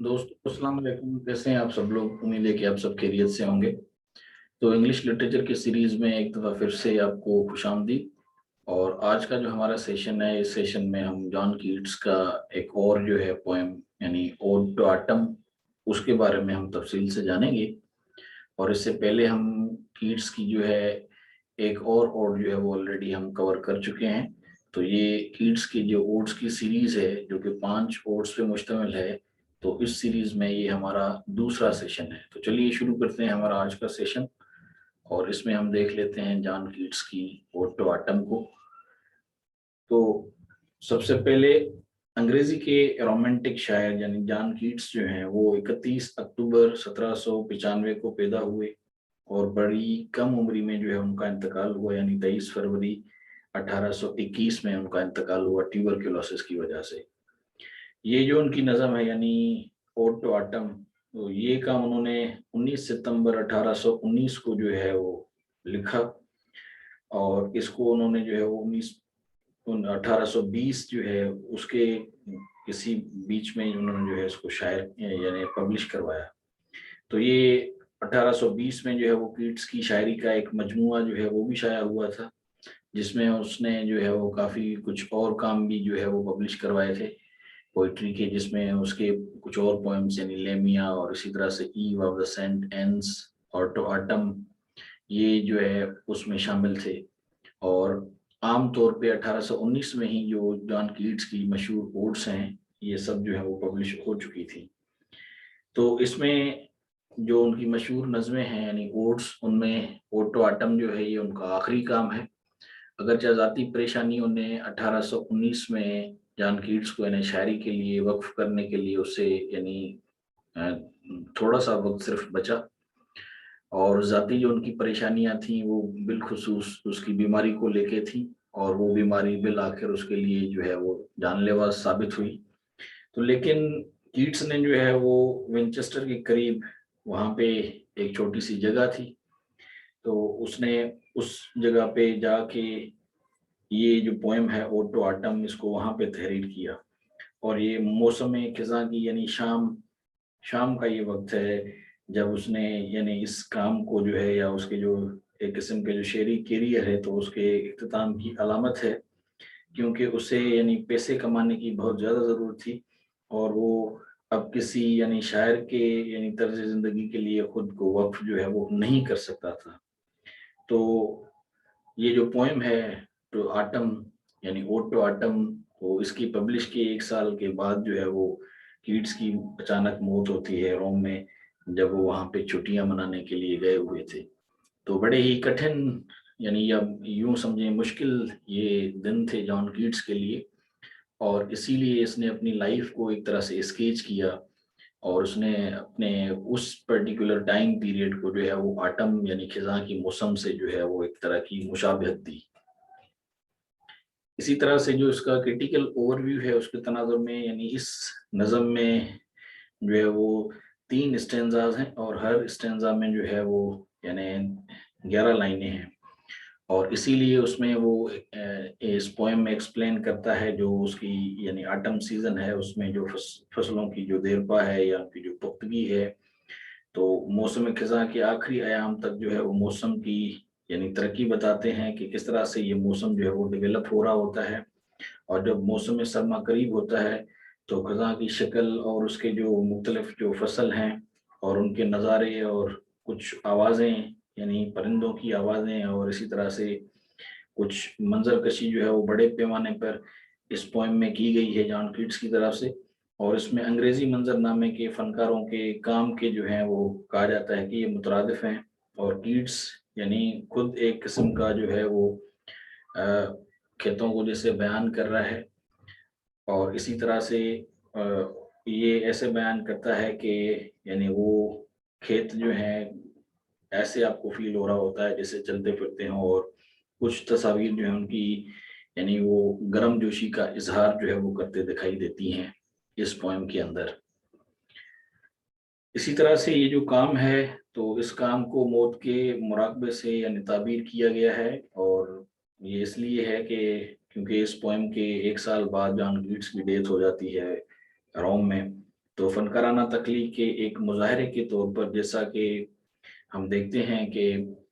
दोस्तों अस्सलाम वालेकुम। कैसे हैं आप सब लोग? उम्मीद है कि आप सब खैरियत से होंगे। तो इंग्लिश लिटरेचर की सीरीज में एक दफ़ा फिर से आपको खुशामदीद। और आज का जो हमारा सेशन है, इस सेशन में हम जॉन कीट्स का एक और जो है पोएम यानी ओड टू ऑटम, उसके बारे में हम तफसील से जानेंगे। और इससे पहले हम कीट्स की जो है एक और ओड जो है वो ऑलरेडी हम कवर कर चुके हैं। तो ये कीट्स की जो ओड्स की सीरीज है जो कि 5 ओड्स पे मुश्तमिल है, तो इस सीरीज में ये हमारा दूसरा सेशन है। तो चलिए शुरू करते हैं हमारा आज का सेशन। और इसमें हम देख लेते हैं जॉन कीट्स की ओड टू ऑटम को। तो सबसे पहले अंग्रेजी के रोमांटिक शायर यानी जॉन कीट्स जो हैं वो 31 अक्टूबर 1795 को पैदा हुए और बड़ी कम उम्री में जो है उनका इंतकाल हुआ, यानी 23 फरवरी 1821 में उनका इंतकाल हुआ ट्यूबरक्लोसिस की वजह से। ये जो उनकी नज़म है यानी ओड टू ऑटम, तो ये काम उन्होंने 19 सितंबर 1819 को जो है वो लिखा। और इसको उन्होंने जो है वो 1820 जो है उसके किसी बीच में उन्होंने जो है इसको शायर यानी पब्लिश करवाया। तो ये 1820 में जो है वो कीट्स की शायरी का एक मजमूआ जो है वो भी शाया हुआ था, जिसमें उसने जो है वो काफ़ी कुछ और काम भी जो है वो पब्लिश करवाए थे पोइट्री के, जिसमें उसके कुछ और पोएम्स यानी लेमिया और इसी तरह से ईव ऑफ द सेंट एंस और टू ऑटम, ये जो है उसमें शामिल थे। और आम तौर पे 1819 में ही जो जॉन कीट्स की मशहूर ओड्स हैं ये सब जो है वो पब्लिश हो चुकी थी। तो इसमें जो उनकी मशहूर नज़में हैं यानी ओड्स, उनमें ओड टू ऑटम जो है ये उनका आखिरी काम है। अगरचे ज़ाती परेशानियों ने 1819 में जॉन कीट्स को यानी शायरी के लिए वक्फ करने के लिए उससे यानी अ, थोड़ा सा वक्त सिर्फ बचा। और ज़ाती जो उनकी परेशानियां थी वो बिलखुसूस उसकी बीमारी को लेके थी, और वो बीमारी बिल आखिर उसके लिए जो है वो जानलेवा साबित हुई। तो लेकिन कीट्स ने जो है वो विंचेस्टर के करीब वहाँ पे एक छोटी सी जगह थी, तो उसने उस जगह पे जाके ये जो पोएम है ओड टू ऑटम इसको वहाँ पे तहरीर किया। और ये मौसम खिज़ां की यानी शाम शाम का ये वक्त है जब उसने यानी इस काम को जो है या उसके जो एक किस्म के जो शेरी कैरियर है तो उसके इख्तिताम की अलामत है, क्योंकि उसे यानी पैसे कमाने की बहुत ज़्यादा ज़रूरत थी। और वो अब किसी यानी शायर के यानी तर्ज ज़िंदगी के लिए खुद को वक्फ जो है वो नहीं कर सकता था। तो ये जो पोएम है टू ऑटम यानी ओड टू ऑटम, तो इसकी पब्लिश के 1 साल के बाद जो है वो कीट्स की अचानक मौत होती है रोम में, जब वो वहाँ पे छुट्टियां मनाने के लिए गए हुए थे। तो बड़े ही कठिन यानी या यूं समझें मुश्किल ये दिन थे जॉन कीट्स के लिए। और इसीलिए इसने अपनी लाइफ को एक तरह से स्केच किया, और उसने अपने उस पर्टिकुलर टाइम पीरियड को जो है वो ऑटम यानी खिज़ां की मौसम से जो है वो एक तरह की मुशाबहत दी। इसी तरह से जो इसका क्रिटिकल ओवरव्यू है उसके तनाजुर में यानी इस नज़म में जो है वो 3 स्टेंजाज हैं, और हर स्टेंजा में जो है वो यानी 11 लाइनें हैं। और इसीलिए उसमें वो इस पोएम में एक्सप्लेन करता है जो उसकी यानी ऑटम सीजन है उसमें जो फसलों की जो देरपा है या उनकी जो पुख्तगी है। तो मौसम खिज़ां के आखिरी अयाम तक जो है वो मौसम की यानी तरक्की बताते हैं कि किस तरह से ये मौसम जो है वो डेवलप हो रहा होता है। और जब मौसम सरमा करीब होता है तो खज़ां की शक्ल और उसके जो मुख्तलिफ जो फसल हैं और उनके नज़ारे और कुछ आवाज़ें यानी परिंदों की आवाज़ें और इसी तरह से कुछ मंजर कशी जो है वो बड़े पैमाने पर इस पोएम में की गई है जॉन कीट्स की तरफ से। और इसमें अंग्रेजी मंजरनामे के फनकारों के काम के जो हैं वो कहा जाता है कि ये मुतरादिफ हैं। और कीट्स यानी खुद एक किस्म का जो है वो अ, खेतों को जैसे बयान कर रहा है, और इसी तरह से ये ऐसे बयान करता है कि यानी वो खेत जो हैं ऐसे आपको फील हो रहा होता है जैसे चलते फिरते हों। और कुछ तस्वीर जो है उनकी यानी वो गर्म जोशी का इजहार जो है वो करते दिखाई देती हैं इस पोएम के अंदर। इसी तरह से ये जो काम है तो इस काम को मौत के मुराकबे से यानी ताबीर किया गया है। और ये इसलिए है कि क्योंकि इस पोएम के 1 साल बाद जॉन कीट्स की डेथ हो जाती है रोम में। तो फनकाराना तख्लीक के एक मुजाहरे के तौर पर, जैसा कि हम देखते हैं कि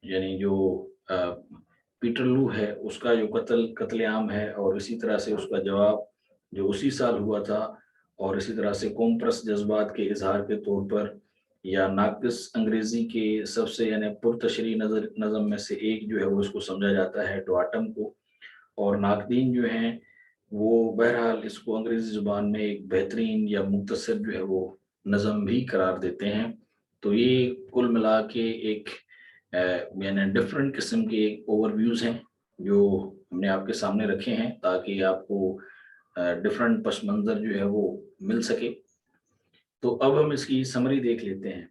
यानी जो पीटरलू है उसका जो कत्लेआम है, और इसी तरह से उसका जवाब जो उसी साल हुआ था, और इसी तरह से कॉम्प्रेस जज्बात के इजहार के तौर पर, या नाकिस अंग्रेजी के सबसे यानी पुरतशरी नज़म में से एक जो है वो इसको समझा जाता है टोआटम को। और नाकदीन जो हैं वो बहरहाल इसको अंग्रेजी जुबान में एक बेहतरीन या मुख्तसर जो है वो नज़म भी करार देते हैं। तो ये कुल मिला के एक यानी डिफरेंट किस्म के ओवरव्यूज़ हैं जो हमने आपके सामने रखे हैं, ताकि आपको डिफरेंट पस मंज़र जो है वो मिल सके। तो अब हम इसकी समरी देख लेते हैं।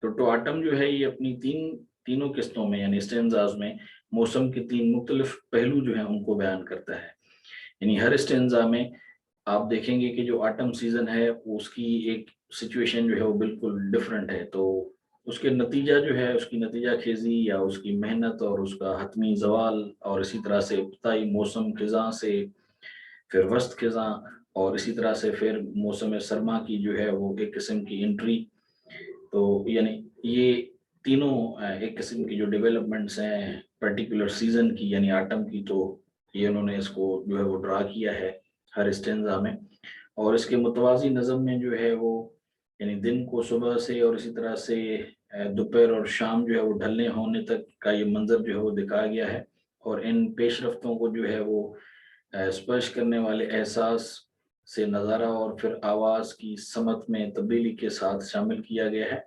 तो टोआटम जो है ये अपनी तीनों किस्तों में यानी स्टेंजाज में मौसम के 3 मुख्तलिफ पहलू जो हैं उनको बयान करता है। यानी हर स्टेंजा में आप देखेंगे कि जो ऑटम सीजन है उसकी एक सिचुएशन जो है वो बिल्कुल डिफरेंट है। तो उसके नतीजा जो है, उसकी नतीजा खेजी या उसकी मेहनत और उसका हतमी जवाल, और इसी तरह से इब्तदाई मौसम खिज़ां से फिर वस्त खिज़ां, और इसी तरह से फिर मौसम सरमा की जो है वो एक किस्म की एंट्री। तो यानी ये तीनों एक किस्म की जो डेवलपमेंट्स हैं पर्टिकुलर सीजन की यानी ऑटम की, तो ये उन्होंने इसको जो है वो ड्रा किया है हर स्टेंजा में। और इसके मुतवाज़ी नज़म में जो है वो यानी दिन को सुबह से और इसी तरह से दोपहर और शाम जो है वो ढलने होने तक का ये मंजर जो है वो दिखाया गया है। और इन पेशरफ्तों को जो है वो स्पर्श करने वाले एहसास से नज़ारा और फिर आवाज़ की समत में तब्दीली के साथ शामिल किया गया है,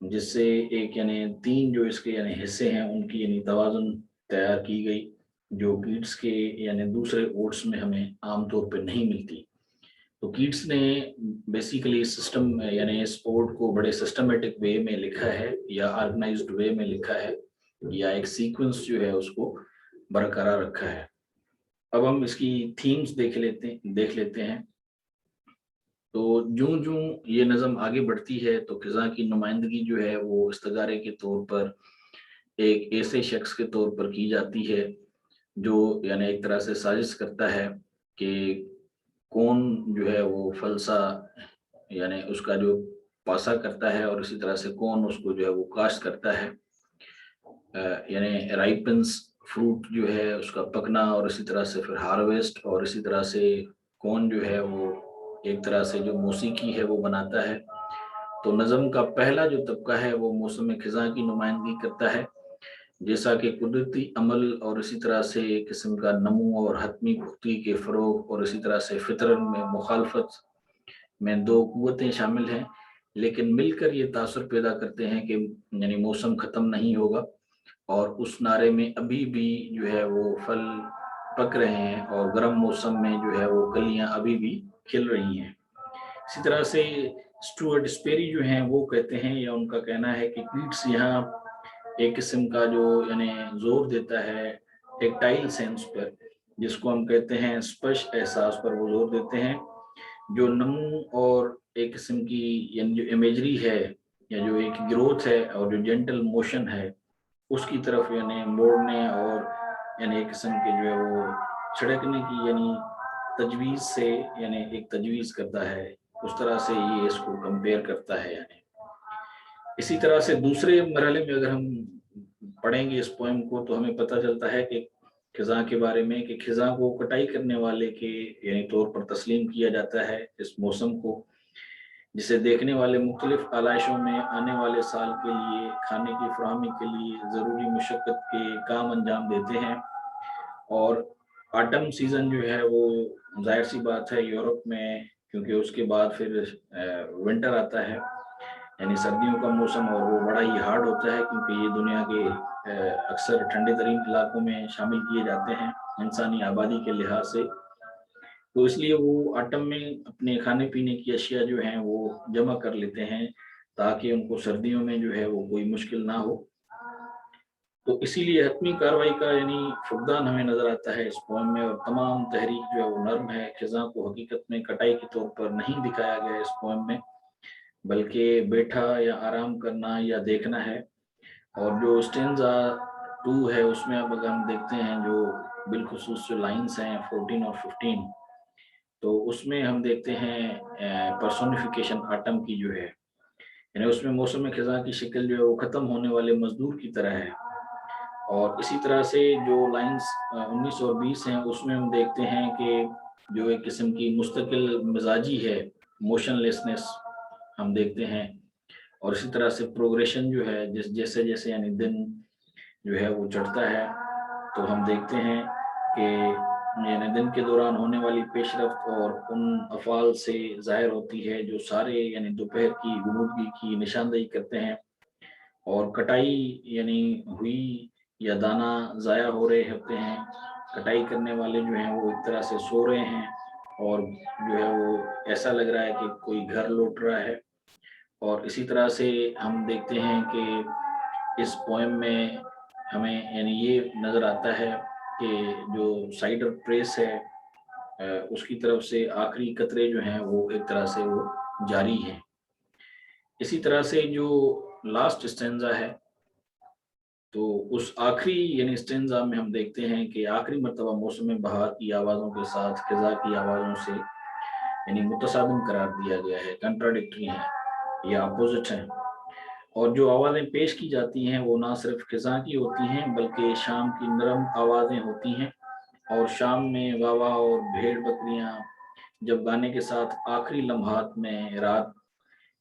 जिससे एक यानी 3 जो इसके यानी हिस्से हैं उनकी यानी तवाज़ुन तैयार की गई, जो कीट्स के यानी दूसरे ओट्स में हमें आमतौर पर नहीं मिलती। तो कीट्स ने बेसिकली सिस्टम यानी इस ओड को बड़े सिस्टमेटिक वे में लिखा है या ऑर्गेनाइज्ड वे में लिखा है, या एक सीक्वेंस जो है उसको बरकरार रखा है। अब हम इसकी थीम्स देख लेते हैं। तो जूं जूं ये नज़म आगे बढ़ती है तो खिज़ां की नुमाइंदगी जो है वो इस्तगारे के तौर पर एक ऐसे शख्स के तौर पर की जाती है जो यानी एक तरह से साजिश करता है कि कौन जो है वो फलसा यानी उसका जो पासा करता है, और इसी तरह से कौन उसको जो है वो काश्त करता है, यानी राइपन्स फ्रूट जो है उसका पकना, और इसी तरह से फिर हार्वेस्ट, और इसी तरह से कौन जो है वो एक तरह से जो मौसीकी है वो बनाता है। तो नज़म का पहला जो तबका है वो मौसम खिज़ां की नुमाइंदगी करता है, जैसा कि कुदरती अमल और इसी तरह से एक किस्म का नमू और हतमी पुख्तगी के फ़रोग़, और इसी तरह से फितरत में मुखालफत में 2 कुव्वतें शामिल हैं, लेकिन मिलकर ये तासुर पैदा करते हैं कि यानी मौसम ख़त्म नहीं होगा, और उस नारे में अभी भी जो है वो फल पक रहे हैं, और गर्म मौसम में जो है वो कलियां अभी भी खिल रही हैं। इसी तरह से स्टुअर्ट स्पेरी जो हैं वो कहते हैं, या उनका कहना है कि कीट्स यहाँ एक किस्म का जो यानी जोर देता है टेक्टाइल सेंस पर, जिसको हम कहते हैं स्पर्श एहसास पर वो जोर देते हैं, जो नमू और एक किस्म की यानी जो इमेजरी है या जो एक ग्रोथ है और जो जेंटल मोशन है उसकी तरफ यानी मोड़ने और यानी एक किस्म के जो है वो छिड़कने की यानी तजवीज़ से यानी एक तजवीज़ करता है, उस तरह से ये इसको कंपेयर करता है। यानी इसी तरह से दूसरे मरहले में अगर हम पढ़ेंगे इस पोएम को तो हमें पता चलता है कि खिज़ां के बारे में कि खिज़ां को कटाई करने वाले के यानी तौर पर तस्लीम किया जाता है इस मौसम को, जिसे देखने वाले मुख्तलिफ आलाइशों में आने वाले साल के लिए खाने की फराहमी के लिए ज़रूरी मुशक्क़त के काम अंजाम देते हैं। और ऑटम सीज़न जो है वो ज़ाहिर सी बात है यूरोप में, क्योंकि उसके बाद फिर विंटर आता है यानी सर्दियों का मौसम, और वो बड़ा ही हार्ड होता है क्योंकि ये दुनिया के अक्सर ठंडे तरीन इलाकों में शामिल किए जाते हैं इंसानी आबादी के लिहाज से। तो इसलिए वो ऑटम में अपने खाने पीने की अशिया जो हैं वो जमा कर लेते हैं ताकि उनको सर्दियों में जो है वो कोई मुश्किल ना हो। तो इसीलिए हतमी कार्रवाई का यानी फुकदान हमें नजर आता है इस पोएम में, और तमाम तहरीक जो है वो नर्म है। खिज़ां को हकीकत में कटाई के तौर पर नहीं दिखाया गया इस पोएम में, बल्कि बैठा या आराम करना या देखना है। और जो स्टेंजा 2 है उसमें अब अगर हम देखते हैं जो बिलखुसूस जो लाइन्स हैं 14 और 15, तो उसमें हम देखते हैं पर्सोनिफिकेशन आटम की जो है, यानी उसमें मौसम खिज़ां की शक्ल जो है वो ख़त्म होने वाले मजदूर की तरह है। और इसी तरह से जो लाइंस 19 और 20 हैं उसमें हम देखते हैं कि जो एक किस्म की मुस्तकिल मिजाजी है, मोशनलेसनेस हम देखते हैं। और इसी तरह से प्रोग्रेशन जो है, जैसे जैसे यानी दिन जो है वो चढ़ता है, तो हम देखते हैं कि यानी दिन के दौरान होने वाली पेशरफ्त और उन अफ़ाल से ज़ाहिर होती है जो सारे यानी दोपहर की गुनूदगी की निशानदेही करते हैं। और कटाई यानी हुई या दाना ज़ाया हो रहे होते हैं, कटाई करने वाले जो हैं वो एक तरह से सो रहे हैं, और जो है वो ऐसा लग रहा है कि कोई घर लौट रहा है। और इसी तरह से हम देखते हैं कि इस पोएम में हमें यानी ये नज़र आता है कि जो साइडर प्रेस है उसकी तरफ से आखिरी कतरे जो हैं वो एक तरह से वो जारी हैं। इसी तरह से जो लास्ट स्टेंजा है, तो उस आखिरी यानी स्टेंजा में हम देखते हैं कि आखिरी मर्तबा मौसम बहार की आवाज़ों के साथ खिज़ा की आवाज़ों से यानी मुतसादिम करार दिया गया है, कंट्राडिक्टरी हैं या अपोजिट हैं। और जो आवाज़ें पेश की जाती हैं वो ना सिर्फ खिज़ा की होती हैं बल्कि शाम की नरम आवाज़ें होती हैं। और शाम में वावा और भेड़ बकरियां जब गाने के साथ आखिरी लम्हात में रात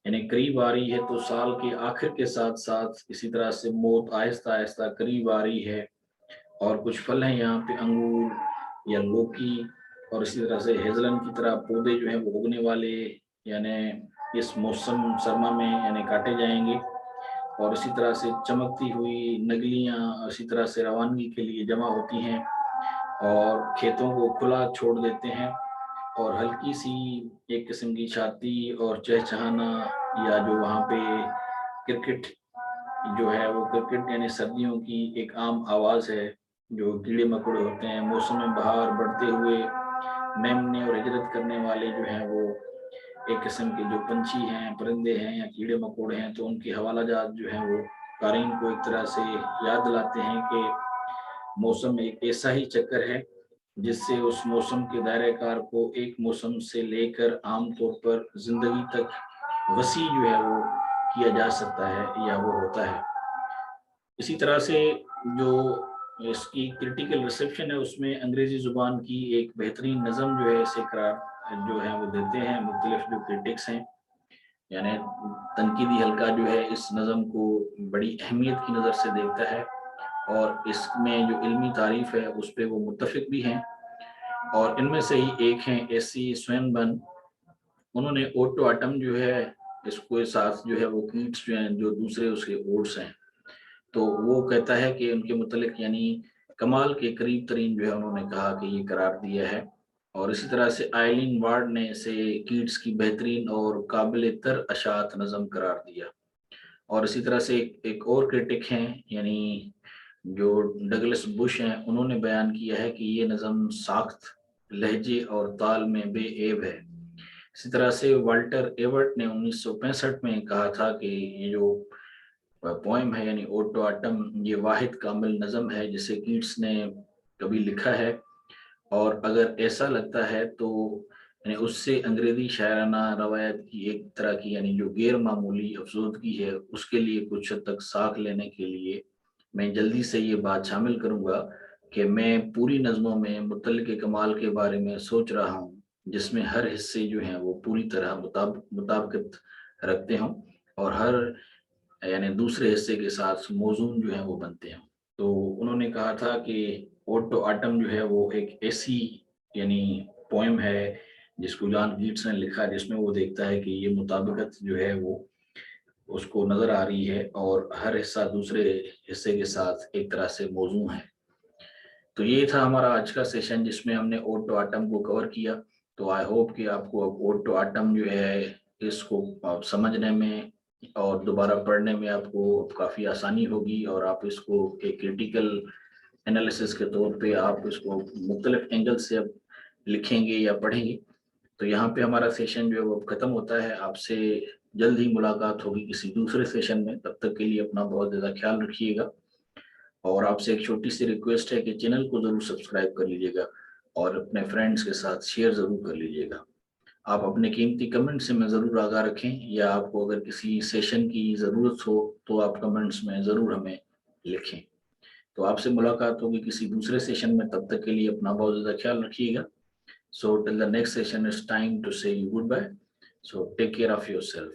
यानी करीब आ रही है, तो साल के आखिर के साथ साथ इसी तरह से मौत आहिस्ता आहिस्ता करीब आ रही है। और कुछ फल हैं यहाँ पे, अंगूर या लौकी और इसी तरह से हेजलन की तरह पौधे जो हैं वो उगने वाले यानी इस मौसम सरमा में यानी काटे जाएंगे। और इसी तरह से चमकती हुई नगलियाँ इसी तरह से रवानगी के लिए जमा होती हैं और खेतों को खुला छोड़ देते हैं। और हल्की सी एक किस्म की छाती और चहचहाना, या जो वहाँ पे क्रिकेट जो है वो क्रिकेट यानी सर्दियों की एक आम आवाज़ है। जो कीड़े मकोड़े होते हैं मौसम में बाहर बढ़ते हुए मेमने और हिजरत करने वाले जो हैं वो एक किस्म के जो पंछी हैं, परिंदे हैं या कीड़े मकोड़े हैं, तो उनके हवाला जात जो हैं वो कारीन को एक तरह से याद दिलाते हैं कि मौसम एक ऐसा ही चक्कर है जिससे उस मौसम के दायरे कार को एक मौसम से लेकर आमतौर पर जिंदगी तक वसी जो है वो किया जा सकता है या वो होता है। इसी तरह से जो इसकी क्रिटिकल रिसेप्शन है उसमें अंग्रेजी जुबान की एक बेहतरीन नज़म जो है इसे करार जो है वो देते हैं मुख्तलिफ जो क्रिटिक्स हैं। यानी तनकीदी हल्का जो है इस नज़म को बड़ी अहमियत की नज़र से देखता है, और इसमें जो इल्मी तारीफ है उस पर वो मुत्तफिक भी हैं। और इनमें से ही एक हैं एसी स्वैनबर्न। उन्होंने ओटो आटम जो है इसको साथ जो है वो कीट्स जो हैं जो दूसरे उसके ओट्स हैं, तो वो कहता है कि उनके मुतलिक यानी कमाल के करीब तरीन जो है उन्होंने कहा कि ये करार दिया है। और इसी तरह से आइलिन वार्ड ने इसे कीट्स की बेहतरीन और काबिल तर अशात नज़म करार दिया। और इसी तरह से एक और क्रिटिक हैं यानी जो डगलस बुश हैं, उन्होंने बयान किया है कि ये नज़म साख्त, लहजे और ताल में बेऐब है। इसी तरह से वाल्टर एवर्ट ने 1965 में कहा था कि ये जो पोएम है यानी ओटो आटम ये वाहिद कामिल नज़म है जिसे कीट्स ने कभी लिखा है। और अगर ऐसा लगता है तो यानी उससे अंग्रेजी शायराना रवायत की एक तरह की यानी जो गैर मामूली अफसोदगी है उसके लिए कुछ हद तक साख लेने के लिए मैं जल्दी से ये बात शामिल करूंगा कि मैं पूरी नज़मों में मुतल्लिक़ कमाल के बारे में सोच रहा हूँ जिसमें हर हिस्से जो हैं वो पूरी तरह मुताबिकत रखते हों और हर यानी दूसरे हिस्से के साथ मौजून जो है वो बनते हैं। तो उन्होंने कहा था कि ओटो आटम जो है वो एक ऐसी यानी पोएम है जिसको जॉन कीट्स ने लिखा, जिसमें वो देखता है कि ये मुताबिकत जो है वो उसको नजर आ रही है और हर हिस्सा दूसरे हिस्से के साथ एक तरह से मौजू है। तो ये था हमारा आज का सेशन जिसमें हमने ओटो आटम को कवर किया। तो आई होप कि आपको ओटो आटम जो है इसको आप समझने में और दोबारा पढ़ने में आपको काफ़ी आसानी होगी, और आप इसको एक क्रिटिकल एनालिसिस के तौर पे आप इसको मुख्तलिफ एंगल से अब लिखेंगे या पढ़ेंगे। तो यहाँ पे हमारा सेशन जो है वो ख़त्म होता है। आपसे जल्द ही मुलाकात होगी किसी दूसरे सेशन में। तब तक के लिए अपना बहुत ज़्यादा ख्याल रखिएगा, और आपसे एक छोटी सी रिक्वेस्ट है कि चैनल को ज़रूर सब्सक्राइब कर लीजिएगा اور اپنے فرینڈس کے ساتھ شیئر ضرور کر لیجیے گا. آپ اپنے قیمتی کمنٹ سے میں ضرور آگاہ رکھیں, یا آپ کو اگر کسی سیشن کی ضرورت ہو تو آپ کمنٹس میں ضرور ہمیں لکھیں. تو آپ سے ملاقات ہوگی کسی دوسرے سیشن میں, تب تک کے لیے اپنا بہت زیادہ خیال رکھیے گا. So till the next session, it's time to say goodbye. So take care of yourself.